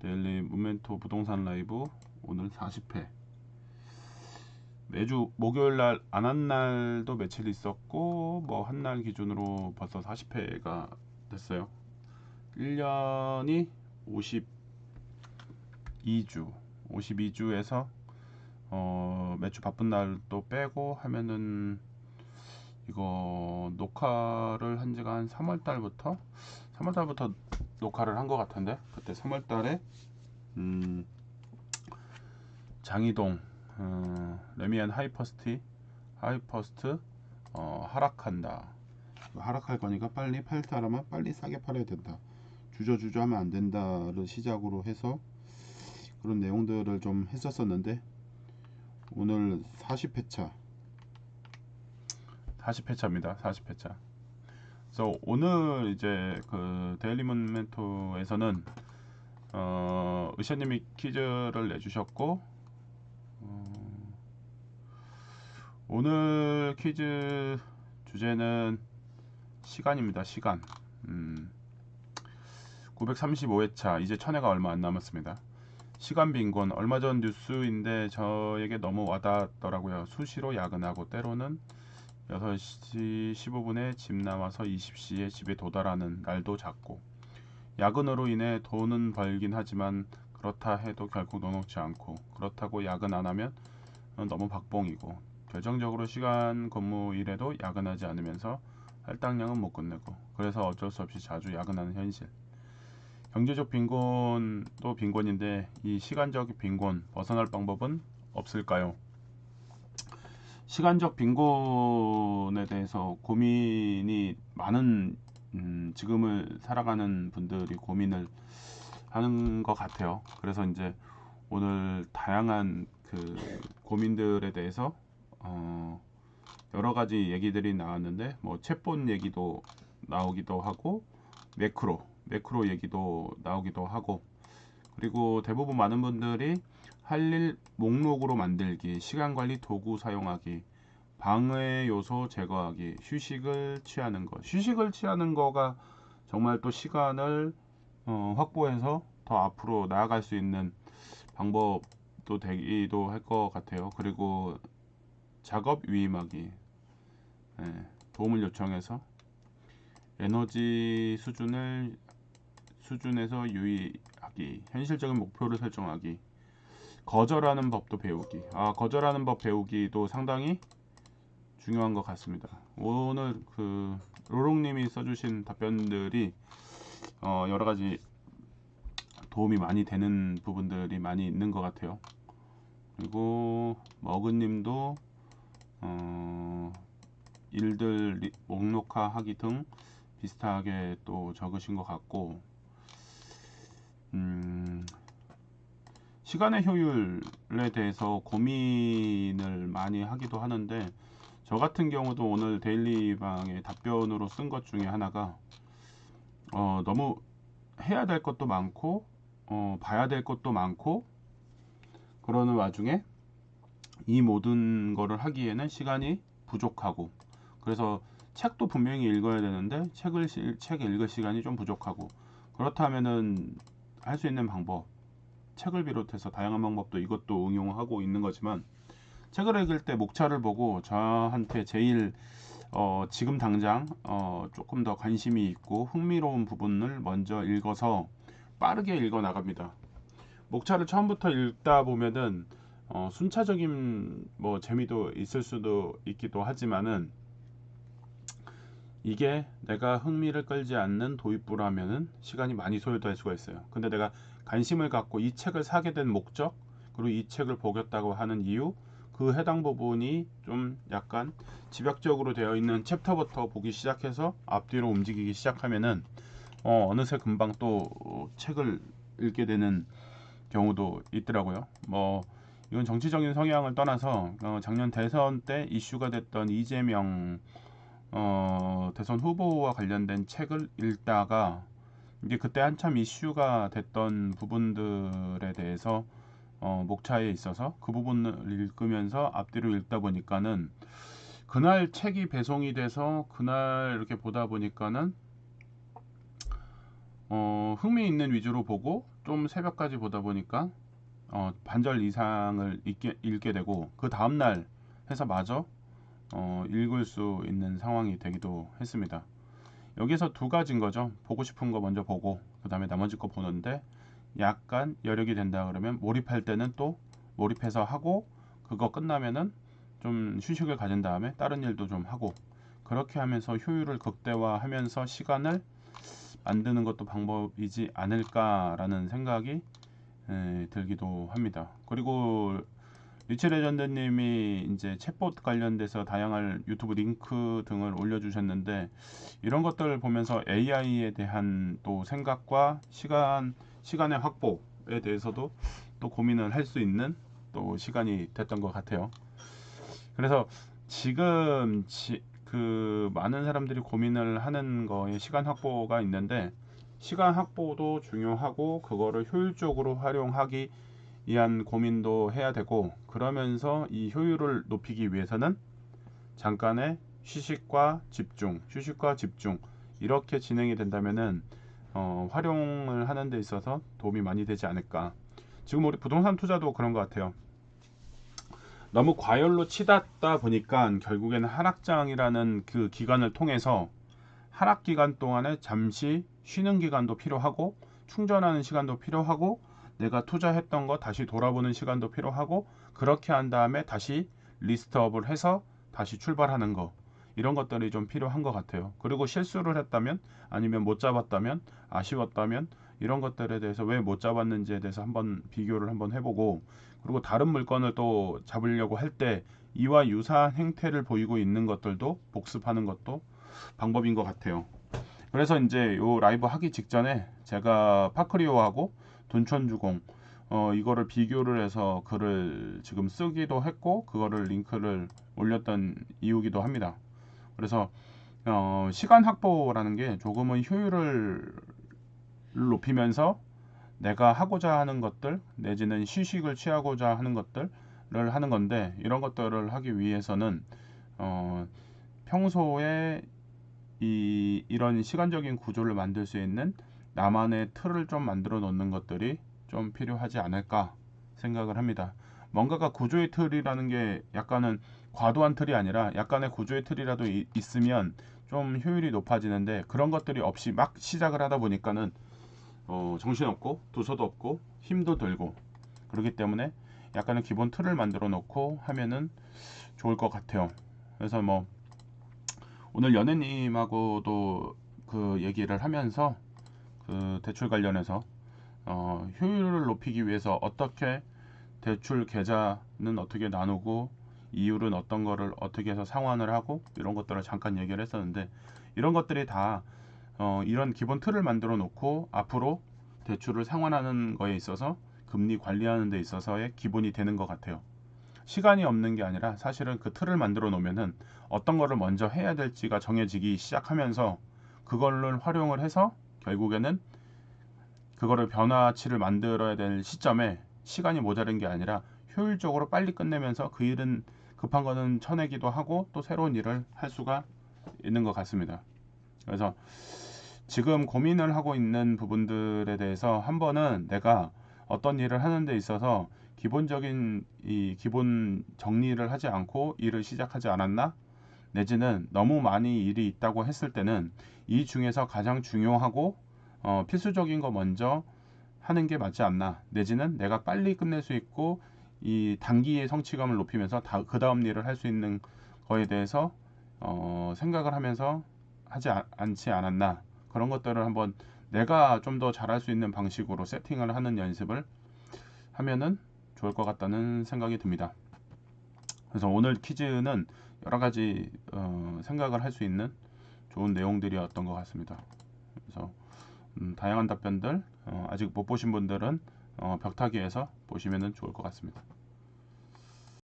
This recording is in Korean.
데일리 모멘토 부동산 라이브 오늘 40회. 매주 목요일날 안 한 날도 며칠 있었고 뭐 한 날 기준으로 벌써 40회가 됐어요. 1년이 52주에서 매주 바쁜 날도 빼고 하면은 이거 녹화를 한 지가 한 3월달부터 녹화를 한 것 같은데, 그때 3월달에 장이동 레미안 하이퍼스트 하락한다. 하락할 거니까 빨리 팔 사람은 빨리 싸게 팔아야 된다. 주저주저 하면 안 된다를 시작으로 해서 그런 내용들을 좀 했었었는데, 오늘 40회차입니다. 40회차. 그래서 오늘 이제 그 데일리 모멘토에서는 의샤님이 퀴즈를 내주셨고, 오늘 퀴즈 주제는 시간입니다. 시간. 935회차, 이제 1000회가 얼마 안 남았습니다. 시간 빈곤, 얼마 전 뉴스인데 저에게 너무 와닿았더라고요. 수시로 야근하고 때로는 6시 15분에 집 나와서 20시에 집에 도달하는 날도 잦고, 야근으로 인해 돈은 벌긴 하지만 그렇다 해도 결국 녹록지 않고, 그렇다고 야근 안 하면 너무 박봉이고, 결정적으로 시간 근무 일에도 야근하지 않으면서 할당량은 못 끝내고, 그래서 어쩔 수 없이 자주 야근하는 현실. 경제적 빈곤도 빈곤인데 이 시간적 빈곤 벗어날 방법은 없을까요? 시간적 빈곤에 대해서 고민이 많은 지금을 살아가는 분들이 고민을 하는 것 같아요. 그래서 이제 오늘 다양한 그 고민들에 대해서 여러 가지 얘기들이 나왔는데, 뭐 챗봇 얘기도 나오기도 하고 매크로 얘기도 나오기도 하고, 그리고 대부분 많은 분들이 할 일 목록으로 만들기, 시간관리 도구 사용하기, 방해 요소 제거하기, 휴식을 취하는 것. 휴식을 취하는 거가 정말 또 시간을 확보해서 더 앞으로 나아갈 수 있는 방법도 되기도 할 것 같아요. 그리고 작업 위임하기, 도움을 요청해서 에너지 수준에서 유의하기, 현실적인 목표를 설정하기, 거절하는 법도 배우기. 거절하는 법 배우기도 상당히 중요한 것 같습니다. 오늘 그 로롱님이 써주신 답변들이 여러 가지 도움이 많이 되는 부분들이 많이 있는 것 같아요. 그리고 머그님도 일들 목록화하기 등 비슷하게 또 적으신 것 같고, 시간의 효율에 대해서 고민을 많이 하기도 하는데, 저 같은 경우도 오늘 데일리방에 답변으로 쓴 것 중에 하나가 너무 해야 될 것도 많고 봐야 될 것도 많고, 그러는 와중에 이 모든 거를 하기에는 시간이 부족하고, 그래서 책도 분명히 읽어야 되는데 책 읽을 시간이 좀 부족하고, 그렇다면은 할 수 있는 방법, 책을 비롯해서 다양한 방법도 이것도 응용하고 있는 거지만, 책을 읽을 때 목차를 보고 저한테 제일 지금 당장 조금 더 관심이 있고 흥미로운 부분을 먼저 읽어서 빠르게 읽어 나갑니다. 목차를 처음부터 읽다 보면은 순차적인 뭐 재미도 있을 수도 있기도 하지만은, 이게 내가 흥미를 끌지 않는 도입부라면은 시간이 많이 소요될 수가 있어요. 근데 내가 관심을 갖고 이 책을 사게 된 목적, 그리고 이 책을 보겠다고 하는 이유, 그 해당 부분이 좀 약간 집약적으로 되어 있는 챕터부터 보기 시작해서 앞뒤로 움직이기 시작하면은 어느새 금방 또 책을 읽게 되는 경우도 있더라고요. 뭐 이건 정치적인 성향을 떠나서 작년 대선 때 이슈가 됐던 이재명 대선 후보와 관련된 책을 읽다가, 이게 그때 한참 이슈가 됐던 부분들에 대해서 목차에 있어서 그 부분을 읽으면서 앞뒤로 읽다 보니까는, 그날 책이 배송이 돼서 그날 이렇게 보다 보니까는 흥미있는 위주로 보고 좀 새벽까지 보다 보니까 반절 이상을 읽게 되고 그 다음날 해서 마저 읽을 수 있는 상황이 되기도 했습니다. 여기서 두 가지인 거죠. 보고 싶은 거 먼저 보고 그 다음에 나머지 거 보는데 약간 여력이 된다 그러면 몰입할 때는 또 몰입해서 하고 그거 끝나면은 좀 휴식을 가진 다음에 다른 일도 좀 하고 그렇게 하면서 효율을 극대화하면서 시간을 만드는 것도 방법이지 않을까라는 생각이 들기도 합니다. 그리고 리치 레전드님이 이제 챗봇 관련돼서 다양한 유튜브 링크 등을 올려주셨는데 이런 것들을 보면서 AI에 대한 또 생각과 시간의 확보에 대해서도 또 고민을 할 수 있는 또 시간이 됐던 것 같아요. 그래서 지금 그 많은 사람들이 고민을 하는 거에 시간 확보가 있는데 시간 확보도 중요하고 그거를 효율적으로 활용하기 위한 고민도 해야 되고 그러면서 이 효율을 높이기 위해서는 잠깐의 휴식과 집중 이렇게 진행이 된다면은 활용을 하는 데 있어서 도움이 많이 되지 않을까. 지금 우리 부동산 투자도 그런 것 같아요. 너무 과열로 치닫다 보니까 결국에는 하락장이라는 그 기간을 통해서 하락 기간 동안에 잠시 쉬는 기간도 필요하고 충전하는 시간도 필요하고 내가 투자했던 거 다시 돌아보는 시간도 필요하고 그렇게 한 다음에 다시 리스트업을 해서 다시 출발하는 거 이런 것들이 좀 필요한 것 같아요. 그리고 실수를 했다면 아니면 못 잡았다면 아쉬웠다면 이런 것들에 대해서 왜 못 잡았는지에 대해서 한번 비교를 한번 해보고 그리고 다른 물건을 또 잡으려고 할 때 이와 유사한 행태를 보이고 있는 것들도 복습하는 것도 방법인 것 같아요. 그래서 이제 요 라이브 하기 직전에 제가 파크리오하고 둔촌주공 이거를 비교를 해서 글을 지금 쓰기도 했고 그거를 링크를 올렸던 이유기도 합니다. 그래서 시간 확보라는 게 조금은 효율을 높이면서 내가 하고자 하는 것들 내지는 휴식을 취하고자 하는 것들을 하는 건데 이런 것들을 하기 위해서는 평소에 이런 시간적인 구조를 만들 수 있는 나만의 틀을 좀 만들어 놓는 것들이 좀 필요하지 않을까 생각을 합니다. 뭔가가 구조의 틀이라는 게 약간은 과도한 틀이 아니라 약간의 구조의 틀이라도 있으면 좀 효율이 높아지는데 그런 것들이 없이 막 시작을 하다 보니까는 정신없고 두서도 없고 힘도 들고 그렇기 때문에 약간의 기본 틀을 만들어 놓고 하면은 좋을 것 같아요. 그래서 뭐 오늘 연애님하고도 그 얘기를 하면서 그 대출 관련해서 효율을 높이기 위해서 어떻게 대출 계좌는 어떻게 나누고 이율은 어떤 거를 어떻게 해서 상환을 하고 이런 것들을 잠깐 얘기를 했었는데 이런 것들이 다 이런 기본 틀을 만들어 놓고 앞으로 대출을 상환하는 거에 있어서 금리 관리하는 데 있어서의 기본이 되는 것 같아요. 시간이 없는 게 아니라 사실은 그 틀을 만들어 놓으면은 어떤 거를 먼저 해야 될지가 정해지기 시작하면서 그걸를 활용을 해서 결국에는 그거를 변화치를 만들어야 될 시점에 시간이 모자란 게 아니라 효율적으로 빨리 끝내면서 그 일은 급한 거는 쳐내기도 하고 또 새로운 일을 할 수가 있는 것 같습니다. 그래서 지금 고민을 하고 있는 부분들에 대해서 한 번은 내가 어떤 일을 하는 데 있어서 기본적인 이 기본 정리를 하지 않고 일을 시작하지 않았나? 내지는 너무 많이 일이 있다고 했을 때는 이 중에서 가장 중요하고 필수적인 거 먼저 하는 게 맞지 않나? 내지는 내가 빨리 끝낼 수 있고 이 단기의 성취감을 높이면서 그 다음 일을 할 수 있는 거에 대해서 생각을 하면서 하지 않지 않았나? 그런 것들을 한번 내가 좀 더 잘할 수 있는 방식으로 세팅을 하는 연습을 하면은 좋을 것 같다는 생각이 듭니다. 그래서 오늘 퀴즈는 여러 가지 생각을 할 수 있는 좋은 내용들이었던 것 같습니다. 그래서 다양한 답변들 아직 못 보신 분들은 벽타기에서 보시면 좋을 것 같습니다.